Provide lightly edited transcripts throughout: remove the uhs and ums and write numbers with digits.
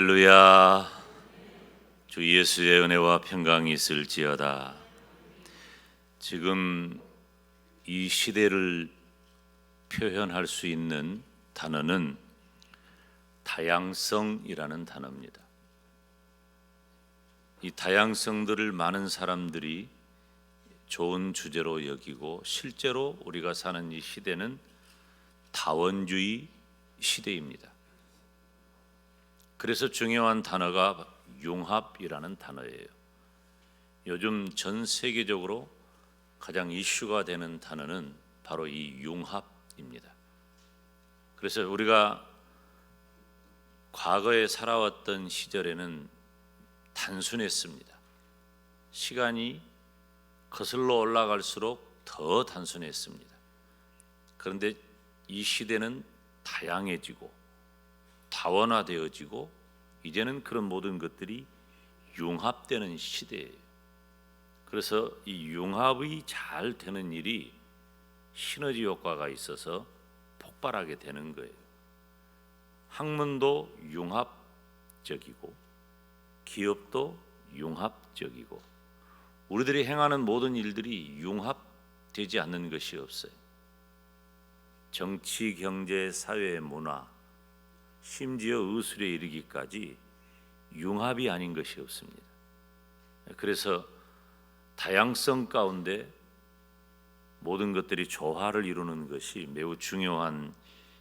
할렐루야. 주 예수의 은혜와 평강이 있을지어다. 지금 이 시대를 표현할 수 있는 단어는 다양성이라는 단어입니다. 이 다양성들을 많은 사람들이 좋은 주제로 여기고, 실제로 우리가 사는 이 시대는 다원주의 시대입니다. 그래서 중요한 단어가 융합이라는 단어예요. 요즘 전 세계적으로 가장 이슈가 되는 단어는 바로 이 융합입니다. 그래서 우리가 과거에 살아왔던 시절에는 단순했습니다. 시간이 거슬러 올라갈수록 더 단순했습니다. 그런데 이 시대는 다양해지고 다원화되어지고 이제는 그런 모든 것들이 융합되는 시대예요. 그래서 이 융합이 잘 되는 일이 시너지 효과가 있어서 폭발하게 되는 거예요. 학문도 융합적이고 기업도 융합적이고 우리들이 행하는 모든 일들이 융합되지 않는 것이 없어요. 정치, 경제, 사회, 문화, 심지어 의술에 이르기까지 융합이 아닌 것이 없습니다. 그래서 다양성 가운데 모든 것들이 조화를 이루는 것이 매우 중요한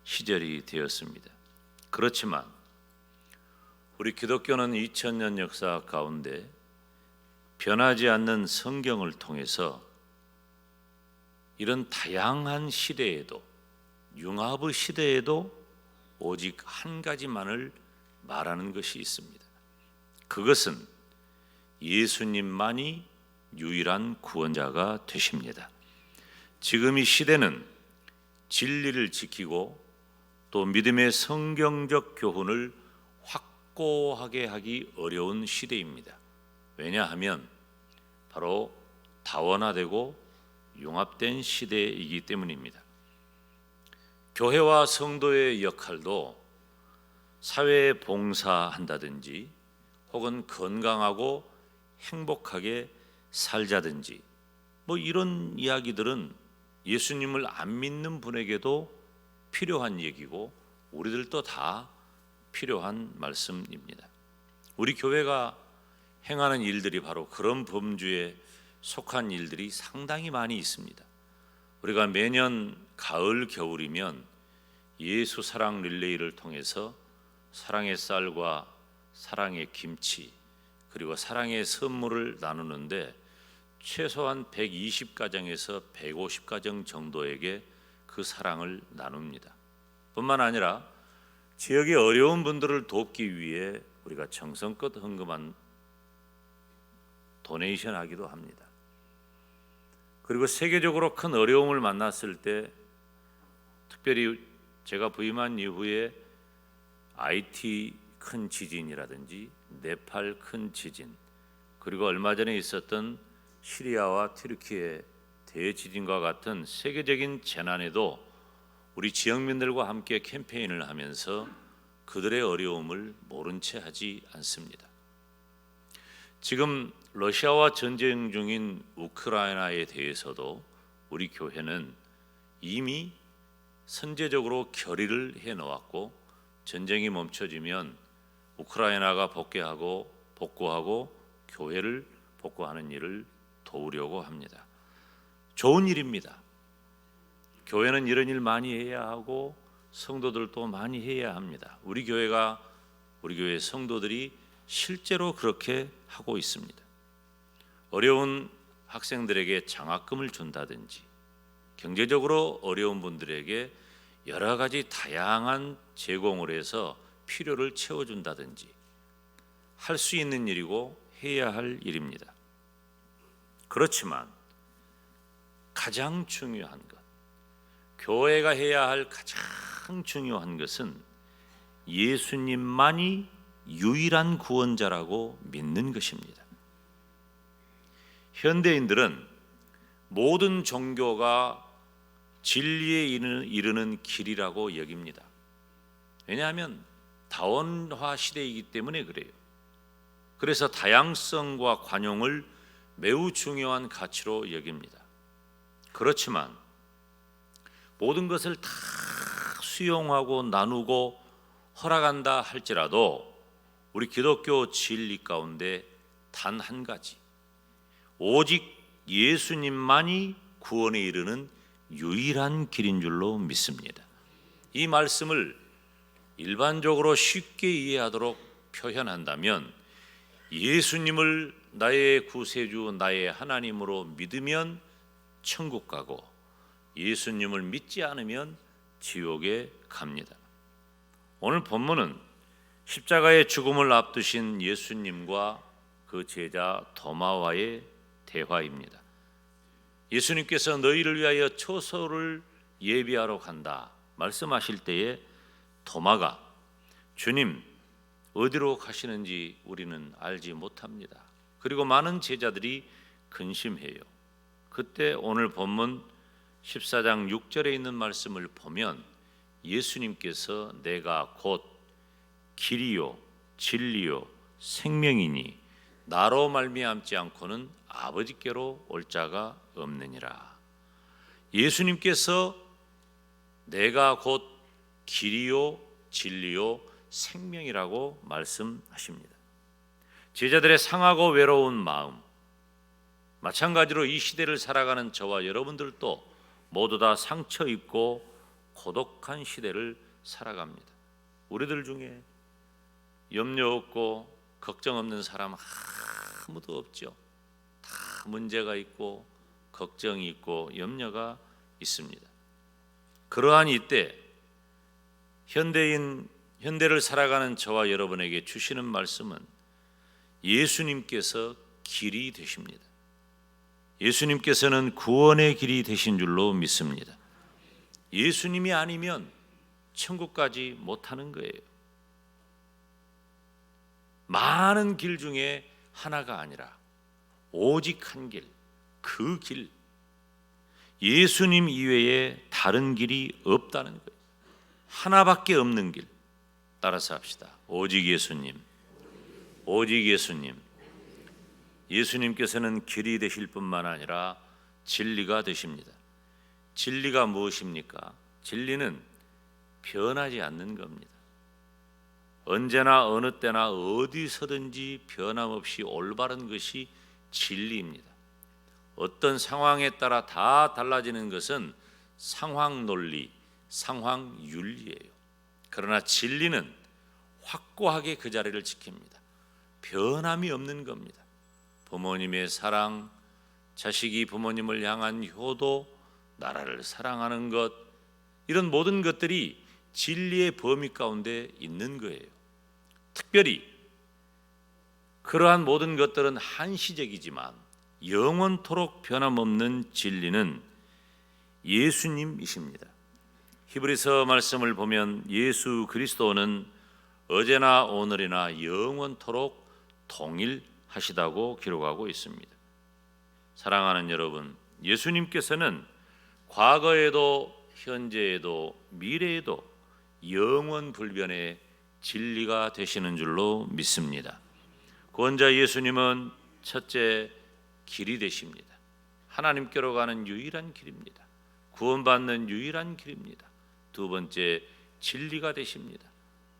시절이 되었습니다. 그렇지만 우리 기독교는 2000년 역사 가운데 변하지 않는 성경을 통해서 이런 다양한 시대에도, 융합의 시대에도 오직 한 가지만을 말하는 것이 있습니다. 그것은 예수님만이 유일한 구원자가 되십니다. 지금 이 시대는 진리를 지키고 또 믿음의 성경적 교훈을 확고하게 하기 어려운 시대입니다. 왜냐하면 바로 다원화되고 융합된 시대이기 때문입니다. 교회와 성도의 역할도 사회에 봉사한다든지 혹은 건강하고 행복하게 살자든지 이런 이야기들은 예수님을 안 믿는 분에게도 필요한 얘기고 우리들도 다 필요한 말씀입니다. 우리 교회가 행하는 일들이 바로 그런 범주에 속한 일들이 상당히 많이 있습니다. 우리가 매년 가을, 겨울이면 예수 사랑 릴레이를 통해서 사랑의 쌀과 사랑의 김치 그리고 사랑의 선물을 나누는데 최소한 120가정에서 150가정 정도에게 그 사랑을 나눕니다. 뿐만 아니라 지역의 어려운 분들을 돕기 위해 우리가 정성껏 헌금한 도네이션 하기도 합니다. 그리고 세계적으로 큰 어려움을 만났을 때, 특별히 제가 부임한 이후에 IT 큰 지진이라든지 네팔 큰 지진, 그리고 얼마 전에 있었던 시리아와 튀르키예 대지진과 같은 세계적인 재난에도 우리 지역민들과 함께 캠페인을 하면서 그들의 어려움을 모른 채 하지 않습니다. 지금 러시아와 전쟁 중인 우크라이나에 대해서도 우리 교회는 이미 선제적으로 결의를 해놓았고, 전쟁이 멈춰지면 우크라이나가 복구하고 교회를 복구하는 일을 도우려고 합니다. 좋은 일입니다. 교회는 이런 일 많이 해야 하고 성도들도 많이 해야 합니다. 우리 교회 성도들이 실제로 그렇게 하고 있습니다. 어려운 학생들에게 장학금을 준다든지, 경제적으로 어려운 분들에게 여러 가지 다양한 제공을 해서 필요를 채워준다든지 할 수 있는 일이고 해야 할 일입니다. 그렇지만 가장 중요한 것, 교회가 해야 할 가장 중요한 것은 예수님만이 유일한 구원자라고 믿는 것입니다. 현대인들은 모든 종교가 진리에 이르는 길이라고 여깁니다. 왜냐하면 다원화 시대이기 때문에 그래요. 그래서 다양성과 관용을 매우 중요한 가치로 여깁니다. 그렇지만 모든 것을 다 수용하고 나누고 허락한다 할지라도 우리 기독교 진리 가운데 단 한 가지, 오직 예수님만이 구원에 이르는 유일한 길인 줄로 믿습니다. 이 말씀을 일반적으로 쉽게 이해하도록 표현한다면 예수님을 나의 구세주, 나의 하나님으로 믿으면 천국 가고 예수님을 믿지 않으면 지옥에 갑니다. 오늘 본문은 십자가의 죽음을 앞두신 예수님과 그 제자 도마와의 대화입니다. 예수님께서 너희를 위하여 초소를 예비하러 간다 말씀하실 때에 도마가 주님 어디로 가시는지 우리는 알지 못합니다. 그리고 많은 제자들이 근심해요. 그때 오늘 본문 14장 6절에 있는 말씀을 보면 예수님께서 내가 곧 길이요 진리요 생명이니 나로 말미암지 않고는 아버지께로 올 자가 없느니라. 예수님께서 내가 곧 길이요 진리요 생명이라고 말씀하십니다. 제자들의 상하고 외로운 마음, 마찬가지로 이 시대를 살아가는 저와 여러분들도 모두 다 상처 입고 고독한 시대를 살아갑니다. 우리들 중에 염려 없고 걱정 없는 사람 아무도 없죠. 다 문제가 있고 걱정이 있고 염려가 있습니다. 그러한 이때 현대를 살아가는 저와 여러분에게 주시는 말씀은 예수님께서 길이 되십니다. 예수님께서는 구원의 길이 되신 줄로 믿습니다. 예수님이 아니면 천국까지 못하는 거예요. 많은 길 중에 하나가 아니라 오직 한 길, 그 길, 예수님 이외에 다른 길이 없다는 거예요. 하나밖에 없는 길, 따라서 합시다. 오직 예수님, 오직 예수님. 예수님께서는 길이 되실 뿐만 아니라 진리가 되십니다. 진리가 무엇입니까? 진리는 변하지 않는 겁니다. 언제나 어느 때나 어디서든지 변함없이 올바른 것이 진리입니다. 어떤 상황에 따라 다 달라지는 것은 상황 논리, 상황 윤리예요. 그러나 진리는 확고하게 그 자리를 지킵니다. 변함이 없는 겁니다. 부모님의 사랑, 자식이 부모님을 향한 효도, 나라를 사랑하는 것, 이런 모든 것들이 진리의 범위 가운데 있는 거예요. 특별히 그러한 모든 것들은 한시적이지만 영원토록 변함없는 진리는 예수님이십니다. 히브리서 말씀을 보면 예수 그리스도는 어제나 오늘이나 영원토록 동일하시다고 기록하고 있습니다. 사랑하는 여러분, 예수님께서는 과거에도 현재에도 미래에도 영원불변의 진리가 되시는 줄로 믿습니다. 구원자 예수님은 첫째 길이 되십니다. 하나님께로 가는 유일한 길입니다. 구원받는 유일한 길입니다. 두 번째 진리가 되십니다.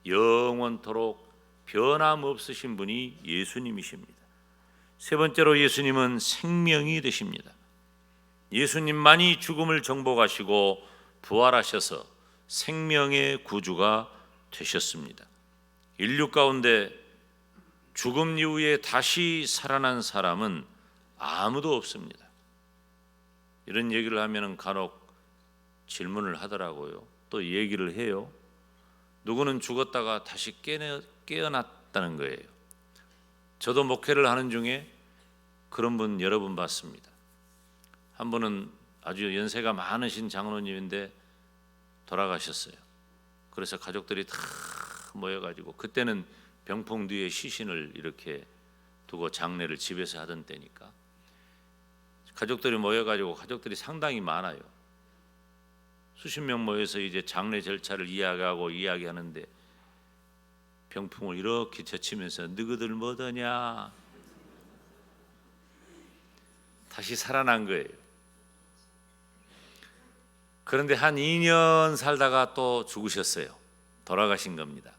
영원토록 변함없으신 분이 예수님이십니다. 세 번째로 예수님은 생명이 되십니다. 예수님만이 죽음을 정복하시고 부활하셔서 생명의 구주가 되셨습니다. 인류 가운데 죽음 이후에 다시 살아난 사람은 아무도 없습니다. 이런 얘기를 하면 간혹 질문을 하더라고요. 또 얘기를 해요. 누구는 죽었다가 다시 깨어났다는 거예요. 저도 목회를 하는 중에 그런 분 여러 분 봤습니다. 한 분은 아주 연세가 많으신 장로님인데 돌아가셨어요. 그래서 가족들이 다 모여가지고, 그때는 병풍 뒤에 시신을 이렇게 두고 장례를 집에서 하던 때니까 가족들이 모여가지고, 가족들이 상당히 많아요. 수십 명 모여서 이제 장례 절차를 이야기하는데 병풍을 이렇게 젖히면서 너희들 뭐더냐 다시 살아난 거예요. 그런데 한 2년 살다가 또 죽으셨어요. 돌아가신 겁니다.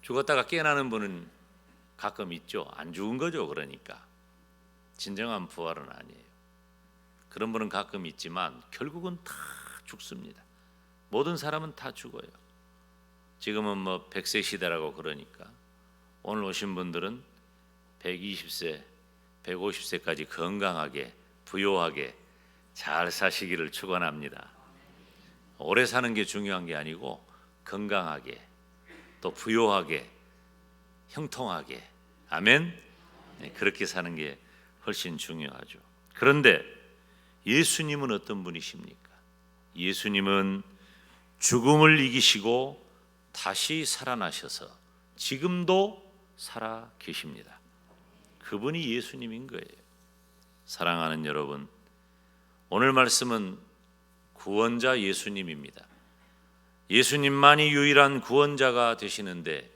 죽었다가 깨어나는 분은 가끔 있죠. 안 죽은 거죠. 그러니까 진정한 부활은 아니에요. 그런 분은 가끔 있지만 결국은 다 죽습니다. 모든 사람은 다 죽어요. 지금은 뭐 100세 시대라고 그러니까 오늘 오신 분들은 120세, 150세까지 건강하게 부요하게 잘 사시기를 축원합니다. 오래 사는 게 중요한 게 아니고 건강하게 또 부요하게 형통하게 아멘. 네, 그렇게 사는 게 훨씬 중요하죠. 그런데 예수님은 어떤 분이십니까? 예수님은 죽음을 이기시고 다시 살아나셔서 지금도 살아 계십니다. 그분이 예수님인 거예요. 사랑하는 여러분, 오늘 말씀은 구원자 예수님입니다. 예수님만이 유일한 구원자가 되시는데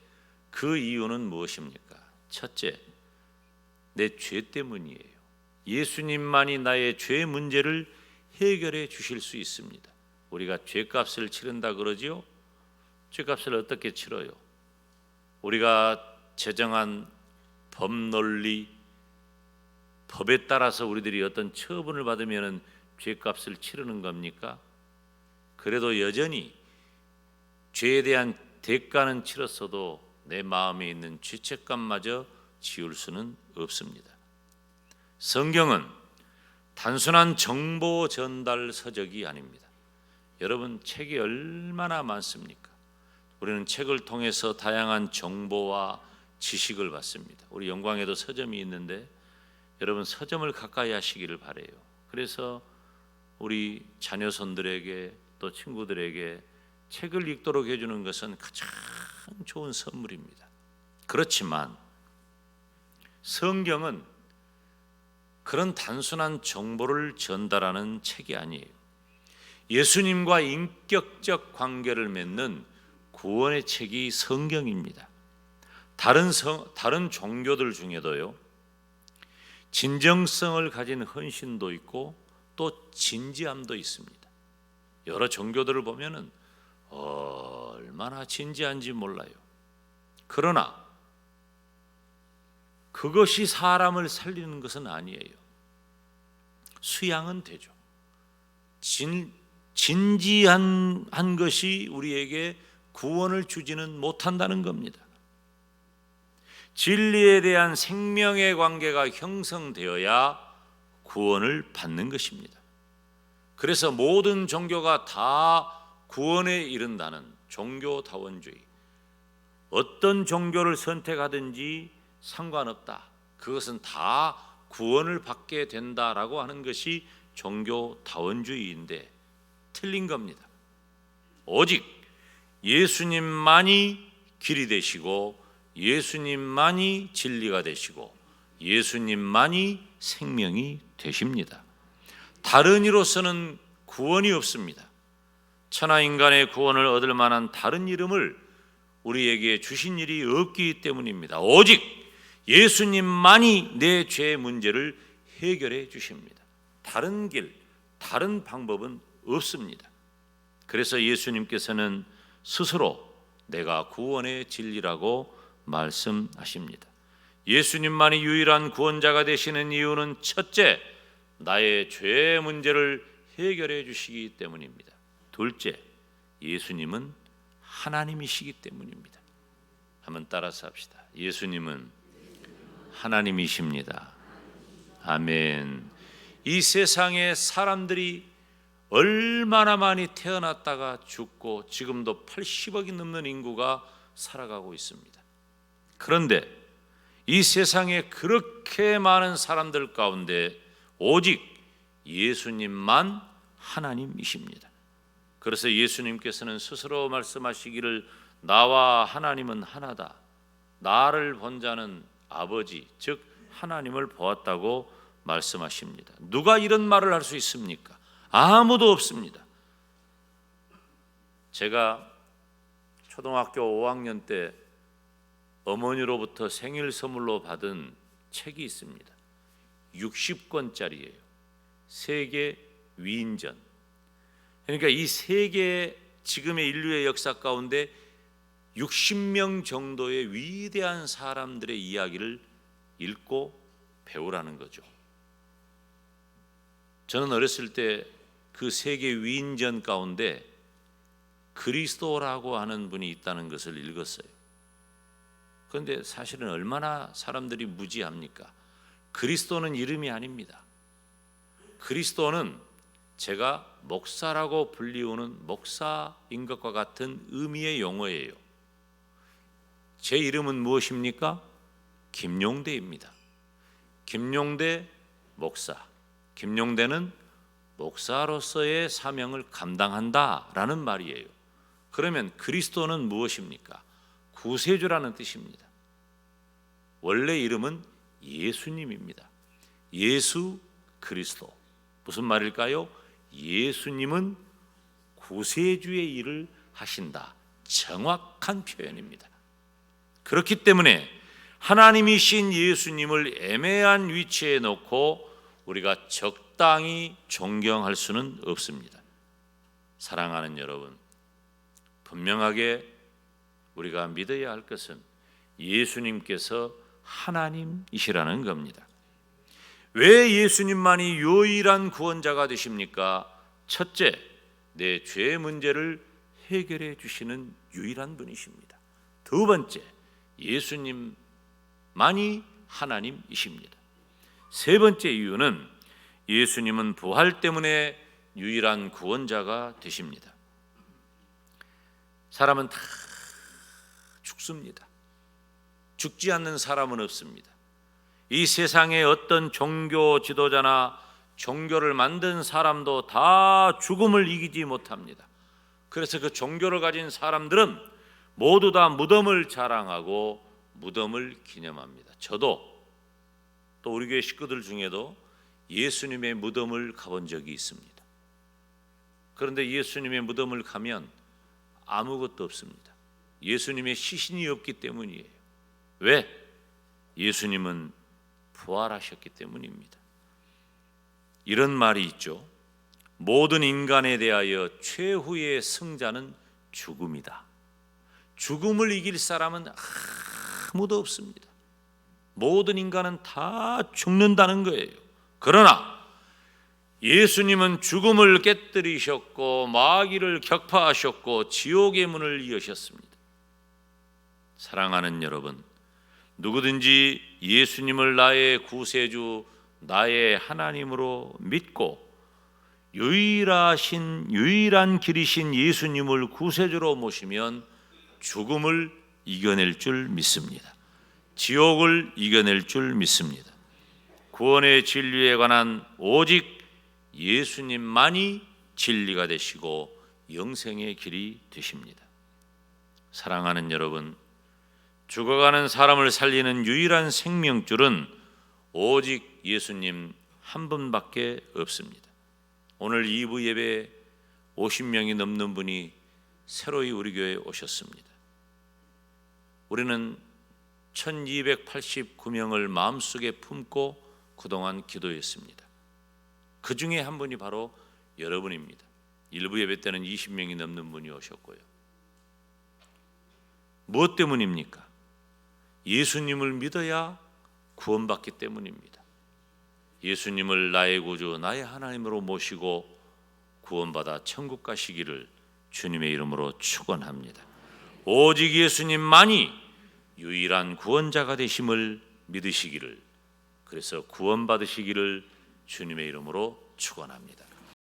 그 이유는 무엇입니까? 첫째, 내 죄 때문이에요. 예수님만이 나의 죄 문제를 해결해 주실 수 있습니다. 우리가 죄값을 치른다 그러지요? 죄값을 어떻게 치러요? 우리가 제정한 법 논리, 법에 따라서 우리들이 어떤 처분을 받으면 죄값을 치르는 겁니까? 그래도 여전히 죄에 대한 대가는 치렀어도 내 마음에 있는 죄책감마저 지울 수는 없습니다. 성경은 단순한 정보 전달 서적이 아닙니다. 여러분, 책이 얼마나 많습니까? 우리는 책을 통해서 다양한 정보와 지식을 받습니다. 우리 영광에도 서점이 있는데 여러분 서점을 가까이 하시기를 바라요. 그래서 우리 자녀손들에게 또 친구들에게 책을 읽도록 해주는 것은 가장 좋은 선물입니다. 그렇지만 성경은 그런 단순한 정보를 전달하는 책이 아니에요. 예수님과 인격적 관계를 맺는 구원의 책이 성경입니다. 다른 종교들 중에도요, 진정성을 가진 헌신도 있고 또 진지함도 있습니다. 여러 종교들을 보면은 얼마나 진지한지 몰라요. 그러나 그것이 사람을 살리는 것은 아니에요. 수양은 되죠. 진지한 것이 우리에게 구원을 주지는 못한다는 겁니다. 진리에 대한 생명의 관계가 형성되어야 구원을 받는 것입니다. 그래서 모든 종교가 다 구원에 이른다는 종교다원주의, 어떤 종교를 선택하든지 상관없다, 그것은 다 구원을 받게 된다라고 하는 것이 종교다원주의인데 틀린 겁니다. 오직 예수님만이 길이 되시고 예수님만이 진리가 되시고 예수님만이 생명이 되십니다. 다른 이로서는 구원이 없습니다. 천하인간의 구원을 얻을 만한 다른 이름을 우리에게 주신 일이 없기 때문입니다. 오직 예수님만이 내 죄의 문제를 해결해 주십니다. 다른 길, 다른 방법은 없습니다. 그래서 예수님께서는 스스로 내가 구원의 진리라고 말씀하십니다. 예수님만이 유일한 구원자가 되시는 이유는 첫째, 나의 죄의 문제를 해결해 주시기 때문입니다. 둘째, 예수님은 하나님이시기 때문입니다. 한번 따라서 합시다. 예수님은 하나님이십니다. 아멘. 이 세상에 사람들이 얼마나 많이 태어났다가 죽고 지금도 80억이 넘는 인구가 살아가고 있습니다. 그런데 이 세상에 그렇게 많은 사람들 가운데 오직 예수님만 하나님이십니다. 그래서 예수님께서는 스스로 말씀하시기를 나와 하나님은 하나다. 나를 본 자는 아버지 즉 하나님을 보았다고 말씀하십니다. 누가 이런 말을 할 수 있습니까? 아무도 없습니다. 제가 초등학교 5학년 때 어머니로부터 생일 선물로 받은 책이 있습니다. 60권짜리예요. 세계 위인전. 그러니까 이 세계 지금의 인류의 역사 가운데 60명 정도의 위대한 사람들의 이야기를 읽고 배우라는 거죠. 저는 어렸을 때 그 세계 위인전 가운데 그리스도라고 하는 분이 있다는 것을 읽었어요. 그런데 사실은 얼마나 사람들이 무지합니까? 그리스도는 이름이 아닙니다. 그리스도는 제가 목사라고 불리우는 목사인 것과 같은 의미의 용어예요. 제 이름은 무엇입니까? 김용대입니다. 김용대 목사. 김용대는 목사로서의 사명을 감당한다라는 말이에요. 그러면 그리스도는 무엇입니까? 구세주라는 뜻입니다. 원래 이름은 예수님입니다. 예수 그리스도. 무슨 말일까요? 예수님은 구세주의 일을 하신다. 정확한 표현입니다. 그렇기 때문에 하나님이신 예수님을 애매한 위치에 놓고 우리가 적당히 존경할 수는 없습니다. 사랑하는 여러분, 분명하게 우리가 믿어야 할 것은 예수님께서 하나님이시라는 겁니다. 왜 예수님만이 유일한 구원자가 되십니까? 첫째, 내 죄 문제를 해결해 주시는 유일한 분이십니다. 두 번째, 예수님만이 하나님이십니다. 세 번째 이유는 예수님은 부활 때문에 유일한 구원자가 되십니다. 사람은 다 죽습니다. 죽지 않는 사람은 없습니다. 이 세상에 어떤 종교 지도자나 종교를 만든 사람도 다 죽음을 이기지 못합니다. 그래서 그 종교를 가진 사람들은 모두 다 무덤을 자랑하고 무덤을 기념합니다. 저도 또 우리 교회 식구들 중에도 예수님의 무덤을 가본 적이 있습니다. 그런데 예수님의 무덤을 가면 아무것도 없습니다. 예수님의 시신이 없기 때문이에요. 왜? 예수님은 부활하셨기 때문입니다. 이런 말이 있죠. 모든 인간에 대하여 최후의 승자는 죽음이다. 죽음을 이길 사람은 아무도 없습니다. 모든 인간은 다 죽는다는 거예요. 그러나 예수님은 죽음을 깨뜨리셨고 마귀를 격파하셨고 지옥의 문을 여셨습니다. 사랑하는 여러분, 누구든지 예수님을 나의 구세주, 나의 하나님으로 믿고 유일한 길이신 예수님을 구세주로 모시면 죽음을 이겨낼 줄 믿습니다. 지옥을 이겨낼 줄 믿습니다. 구원의 진리에 관한 오직 예수님만이 진리가 되시고 영생의 길이 되십니다. 사랑하는 여러분, 죽어가는 사람을 살리는 유일한 생명줄은 오직 예수님 한 분밖에 없습니다. 오늘 2부 예배에 50명이 넘는 분이 새로이 우리 교회에 오셨습니다. 우리는 1289명을 마음속에 품고 그동안 기도했습니다. 그 중에 한 분이 바로 여러분입니다. 일부 예배 때는 20명이 넘는 분이 오셨고요. 무엇 때문입니까? 예수님을 믿어야 구원받기 때문입니다. 예수님을 나의 구주, 나의 하나님으로 모시고 구원받아 천국 가시기를 주님의 이름으로 축원합니다. 오직 예수님만이 유일한 구원자가 되심을 믿으시기를, 그래서 구원받으시기를 주님의 이름으로 축원합니다.